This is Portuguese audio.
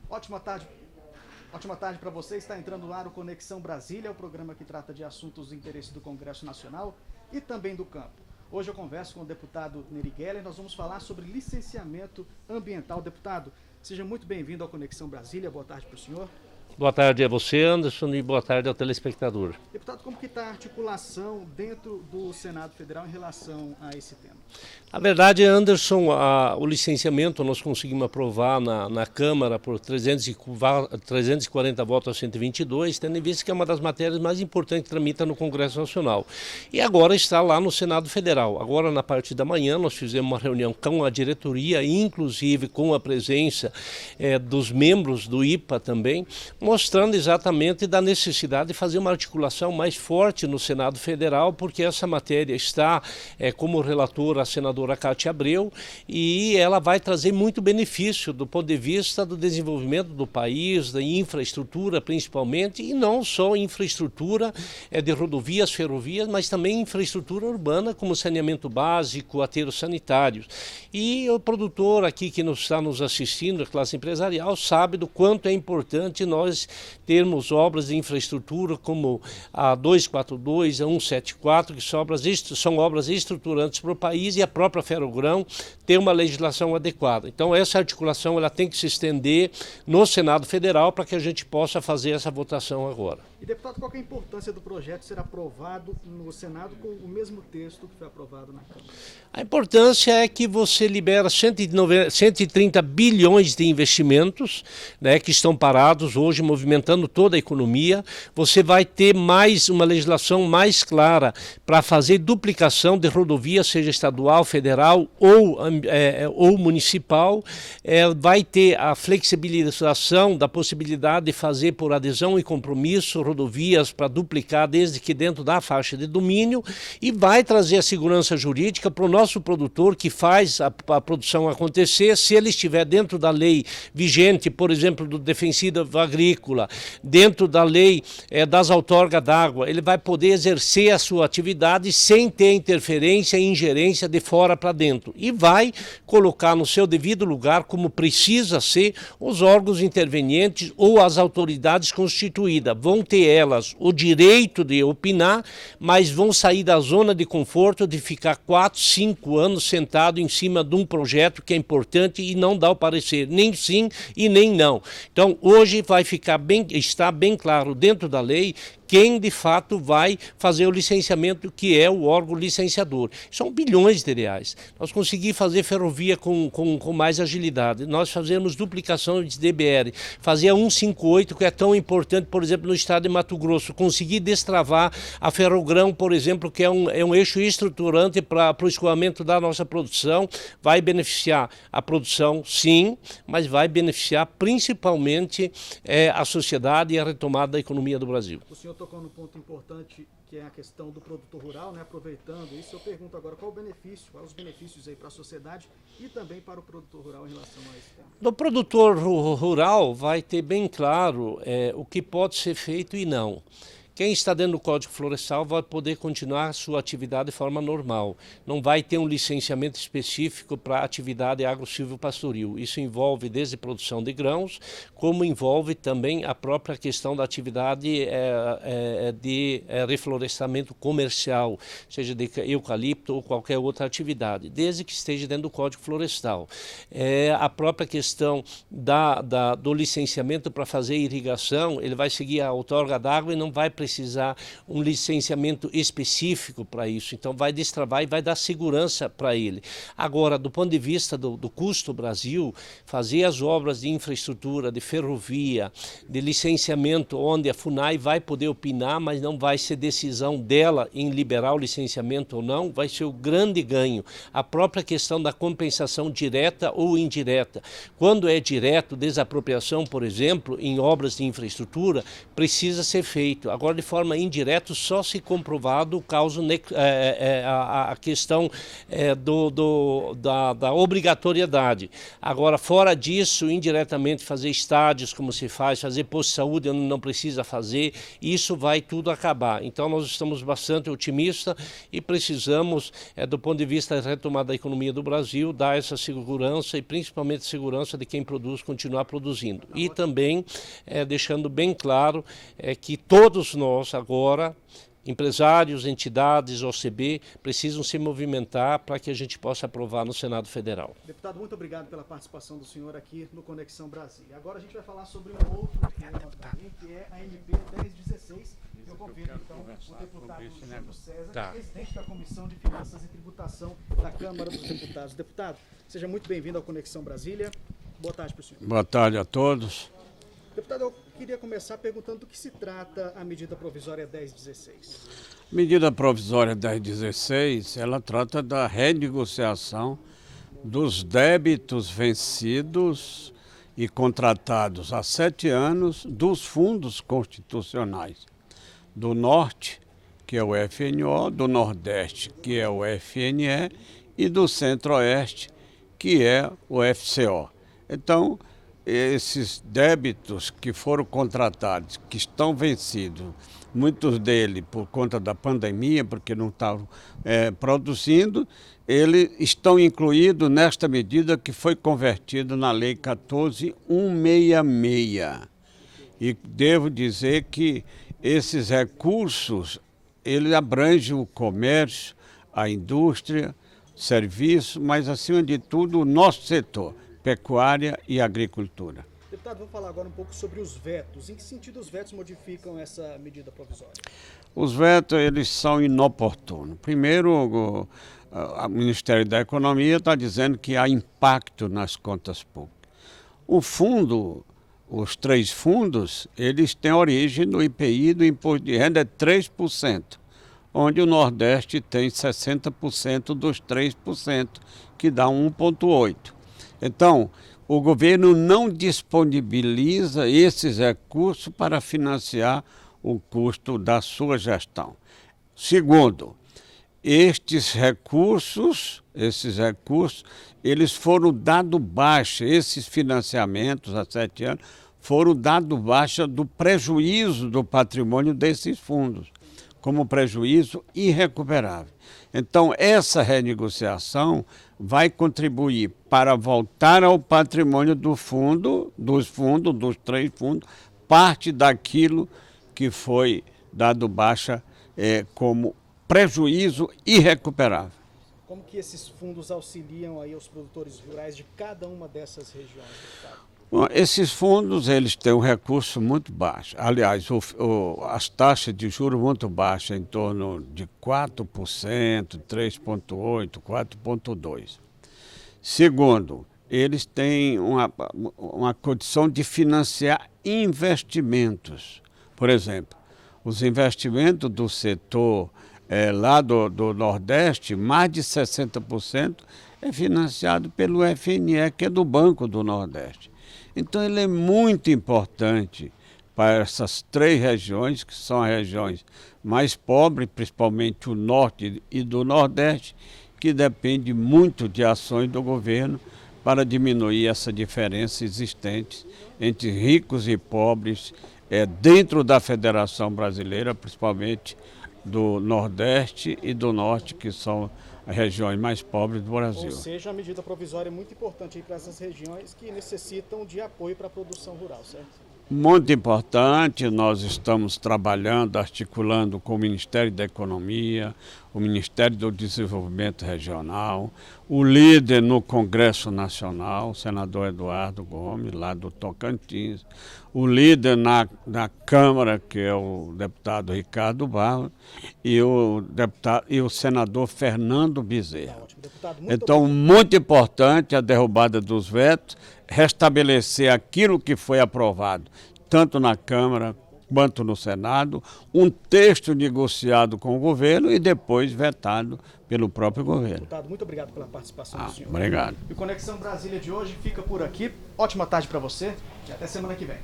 Ótima tarde. Ótima tarde para você. Está entrando no ar o Conexão Brasília, o programa que trata de assuntos de interesse do Congresso Nacional e também do campo. Hoje eu converso com o deputado Nery Geller. Nós vamos falar sobre licenciamento ambiental. Deputado, seja muito bem-vindo ao Conexão Brasília. Boa tarde para o senhor. Boa tarde a você, Anderson, e boa tarde ao telespectador. Deputado, como que está a articulação dentro do Senado Federal em relação a esse tema? Na verdade, Anderson, o licenciamento nós conseguimos aprovar na Câmara por 340 votos a 122, tendo em vista que é uma das matérias mais importantes que tramita no Congresso Nacional. E agora está lá no Senado Federal. Agora, na parte da manhã, nós fizemos uma reunião com a diretoria, inclusive com a presença dos membros do IPA também, mostrando exatamente da necessidade de fazer uma articulação mais forte no Senado Federal, porque essa matéria está como relatora a senadora Cátia Abreu e ela vai trazer muito benefício do ponto de vista do desenvolvimento do país, da infraestrutura principalmente, e não só infraestrutura de rodovias, ferrovias, mas também infraestrutura urbana, como saneamento básico, aterros sanitários. E o produtor aqui que está nos assistindo, a classe empresarial, sabe do quanto é importante nós termos obras de infraestrutura como a 242, a 174, que são obras estruturantes para o país, e a própria Ferrogrão ter uma legislação adequada. Então essa articulação ela tem que se estender no Senado Federal para que a gente possa fazer essa votação agora. E, deputado, qual que é a importância do projeto ser aprovado no Senado com o mesmo texto que foi aprovado na Câmara? A importância é que você libera 130 bilhões de investimentos, né, que estão parados hoje, movimentando toda a economia. Você vai ter mais uma legislação mais clara para fazer duplicação de rodovias, seja estadual, federal ou municipal. Vai ter a flexibilização da possibilidade de fazer por adesão e compromisso rodovias para duplicar desde que dentro da faixa de domínio, e vai trazer a segurança jurídica para o nosso produtor que faz a produção acontecer. Se ele estiver dentro da lei vigente, por exemplo, do defensivo agrícola, dentro da lei das outorgas d'água, ele vai poder exercer a sua atividade sem ter interferência e ingerência de fora para dentro, e vai colocar no seu devido lugar, como precisa ser, os órgãos intervenientes ou as autoridades constituídas. Vão ter elas o direito de opinar, mas vão sair da zona de conforto de ficar 4, 5 anos sentado em cima de um projeto que é importante e não dá o parecer, nem sim e nem não. Então hoje está bem claro dentro da lei quem de fato vai fazer o licenciamento, que é o órgão licenciador. São bilhões de reais. Nós conseguimos fazer ferrovia com mais agilidade, nós fazemos duplicação de DBR, fazer a 158, que é tão importante, por exemplo, no estado de Mato Grosso, conseguir destravar a Ferrogrão, por exemplo, que é um eixo estruturante para o escoamento da nossa produção. Vai beneficiar a produção, sim, mas vai beneficiar principalmente a sociedade e a retomada da economia do Brasil. O senhor tocou num ponto importante, que é a questão do produtor rural, né? Aproveitando isso, eu pergunto agora quais os benefícios aí para a sociedade e também para o produtor rural em relação a esse tema. No produtor rural vai ter bem claro o que pode ser feito e não. Quem está dentro do Código Florestal vai poder continuar a sua atividade de forma normal. Não vai ter um licenciamento específico para a atividade agro-silvopastoril. Isso envolve desde produção de grãos, como envolve também a própria questão da atividade de reflorestamento comercial, seja de eucalipto ou qualquer outra atividade, desde que esteja dentro do Código Florestal. A própria questão do licenciamento para fazer irrigação, ele vai seguir a outorga d'água e não vai precisar um licenciamento específico para isso. Então vai destravar e vai dar segurança para ele. Agora, do ponto de vista do custo Brasil, fazer as obras de infraestrutura, de ferrovia, de licenciamento, onde a FUNAI vai poder opinar, mas não vai ser decisão dela em liberar o licenciamento ou não, vai ser o grande ganho. A própria questão da compensação direta ou indireta. Quando é direto, desapropriação, por exemplo, em obras de infraestrutura, precisa ser feito. Agora, de forma indireta só se comprovado o caso, a questão da obrigatoriedade. Agora, fora disso, indiretamente fazer estádios como se faz, fazer posto de saúde onde não precisa fazer, isso vai tudo acabar. Então nós estamos bastante otimistas e precisamos, do ponto de vista da retomada da economia do Brasil, dar essa segurança e principalmente segurança de quem produz continuar produzindo. E também deixando bem claro que todos nós agora, empresários, entidades, OCB, precisam se movimentar para que a gente possa aprovar no Senado Federal. Deputado, muito obrigado pela participação do senhor aqui no Conexão Brasília. Agora a gente vai falar sobre um outro tema também, que é a MP 1016. Eu convido então o deputado Júlio César, presidente da Comissão de Finanças e Tributação da Câmara dos Deputados. Deputado, seja muito bem-vindo ao Conexão Brasília. Boa tarde para o senhor. Boa tarde a todos. Deputado, eu queria começar perguntando do que se trata a medida provisória 1016. Medida provisória 1016, ela trata da renegociação dos débitos vencidos e contratados há 7 anos dos fundos constitucionais. Do Norte, que é o FNO, do Nordeste, que é o FNE, e do Centro-Oeste, que é o FCO. Então, esses débitos que foram contratados, que estão vencidos, muitos deles por conta da pandemia, porque não estavam produzindo, eles estão incluídos nesta medida que foi convertida na Lei 14.166. E devo dizer que esses recursos, eles abrangem o comércio, a indústria, serviço, mas acima de tudo o nosso setor, pecuária e agricultura. Deputado, vamos falar agora um pouco sobre os vetos. Em que sentido os vetos modificam essa medida provisória? Os vetos, eles são inoportunos. Primeiro, o Ministério da Economia está dizendo que há impacto nas contas públicas. O fundo, os 3 fundos, eles têm origem no IPI do Imposto de Renda, é 3%, onde o Nordeste tem 60% dos 3%, que dá 1,8%. Então, o governo não disponibiliza esses recursos para financiar o custo da sua gestão. Segundo, esses recursos, eles foram dados baixa, esses financiamentos há 7 anos, foram dados baixa do prejuízo do patrimônio desses fundos, como prejuízo irrecuperável. Então, essa renegociação vai contribuir para voltar ao patrimônio dos 3 fundos, parte daquilo que foi dado baixa como prejuízo irrecuperável. Como que esses fundos auxiliam aí os produtores rurais de cada uma dessas regiões, deputado? Bom, esses fundos, eles têm um recurso muito baixo. Aliás, as taxas de juros muito baixas, em torno de 4%, 3,8%, 4,2%. Segundo, eles têm uma condição de financiar investimentos. Por exemplo, os investimentos do setor lá do Nordeste, mais de 60% é financiado pelo FNE, que é do Banco do Nordeste. Então, ele é muito importante para essas 3 regiões, que são as regiões mais pobres, principalmente o Norte e do Nordeste, que depende muito de ações do governo para diminuir essa diferença existente entre ricos e pobres dentro da Federação Brasileira, principalmente do Nordeste e do Norte, que são as regiões mais pobres do Brasil. Ou seja, a medida provisória é muito importante para essas regiões que necessitam de apoio para a produção rural, certo? Muito importante, nós estamos trabalhando, articulando com o Ministério da Economia, o Ministério do Desenvolvimento Regional, o líder no Congresso Nacional, o senador Eduardo Gomes, lá do Tocantins, o líder na Câmara, que é o deputado Ricardo Barros, e o senador Fernando Bezerra. Então, muito importante a derrubada dos vetos, restabelecer aquilo que foi aprovado, tanto na Câmara quanto no Senado, um texto negociado com o governo e depois vetado pelo próprio governo. Deputado, muito obrigado pela participação do senhor. Obrigado. E o Conexão Brasília de hoje fica por aqui. Ótima tarde para você e até semana que vem.